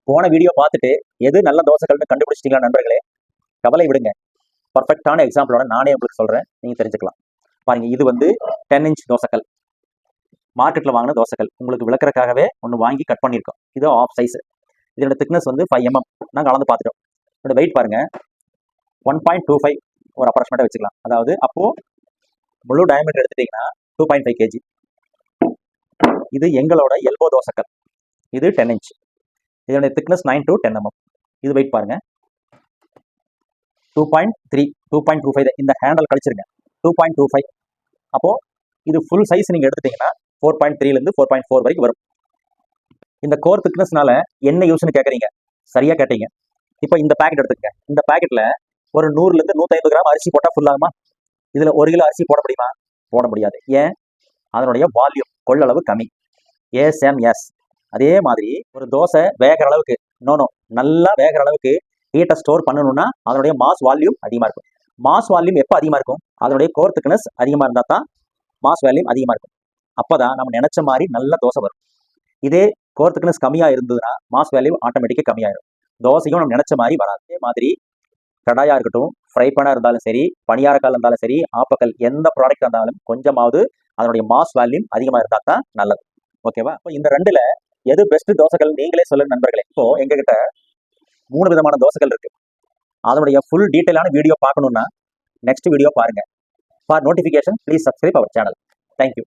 போன வீடியோ பார்த்துட்டு எது நல்ல தோசைகள்னு கண்டுபிடிச்சிட்டீங்களா நண்பர்களே? கவலை விடுங்க. பர்ஃபெக்டான எக்ஸாம்பிளோட நானே உங்களுக்கு சொல்கிறேன், நீங்கள் தெரிஞ்சுக்கலாம். பாருங்கள், இது வந்து 10 இன்ச் தோசைக்கல். மார்க்கெட்டில் வாங்கின தோசைக்கல் உங்களுக்கு விளக்குறதுக்காகவே ஒன்று வாங்கி கட் பண்ணியிருக்கோம். இது ஆஃப் சைஸ். இதோட திக்னஸ் வந்து 5 mm. நாங்கள் கலந்து பார்த்துட்டோம். இதோட வெயிட் பாருங்கள், 1.25 ஒரு அப்ராக்சிமேட்டாக வச்சுக்கலாம். அதாவது அப்போது முழு டயமீட்டர் எடுத்துட்டிங்கன்னா 2.5 kg. இது எங்களோட எல்போ தோசைக்கல். இது 10 இன்ச். இதனுடைய திக்னஸ் 9 to 10 mm. இது வெயிட் பாருங்க, 2.3 2.25. இந்த ஹேண்டல் கழிச்சிருங்க, 2.25. அப்போ இது ஃபுல் சைஸ் நீங்க எடுத்துட்டீங்கன்னா 4.3லேருந்து 4.4 வரைக்கும் வரும். இந்த கோர் திக்னஸ்னால என்ன யூஸ்னு கேட்குறீங்க? சரியா கேட்டீங்க. இப்போ இந்த பேக்கெட் எடுத்துக்கங்க. இந்த பேக்கெட்ல ஒரு 100லேருந்து 150 கிராம் அரிசி போட்டால் ஃபுல் ஆகுமா? இதுல 1 கிலோ அரிசி போட முடியுமா? போட முடியாது. ஏன்? அதனுடைய வால்யூம் கொள்ளளவு கம்மி. எஸ். அதே மாதிரி ஒரு தோசை வேகிற அளவுக்கு நல்லா வேகிற அளவுக்கு ஹீட்டை ஸ்டோர் பண்ணணும்னா அதனுடைய மாஸ் வால்யூம் அதிகமாக இருக்கும். மாஸ் வால்யூம் எப்போ அதிகமாக இருக்கும்? அதனுடைய கோர் திக்னஸ் அதிகமாக இருந்தால் தான் மாஸ் வால்யூம் அதிகமாக இருக்கும். அப்போதான் நம்ம நினைச்ச மாதிரி நல்ல தோசை வரும். இதே கோர் திக்னஸ் கம்மியாக இருந்ததுன்னா மாஸ் வேல்யூம் ஆட்டோமேட்டிக்காக கம்மியாயிடும். தோசையும் நம்ம நினைச்ச மாதிரி வராது. அதே மாதிரி கடாயா இருக்கட்டும், ஃப்ரை பேனாக இருந்தாலும் சரி, பணியாரக்கால் இருந்தாலும் சரி, ஆப்பக்கல், எந்த ப்ராடக்ட் இருந்தாலும் கொஞ்சமாவது அதனுடைய மாஸ் வேல்யூம் அதிகமாக இருந்தால் தான் நல்லது. ஓகேவா? இப்போ இந்த ரெண்டுல எது பெஸ்ட் தோசைகள் நீங்களே சொல்லுங்க நண்பர்களே. இப்போ எங்ககிட்ட 3 விதமான தோசைகள் இருக்கு. அதனுடைய ஃபுல் டீட்டெயிலான வீடியோ பார்க்கணும்னா நெக்ஸ்ட் வீடியோ பாருங்க. For notification please subscribe our channel. Thank you.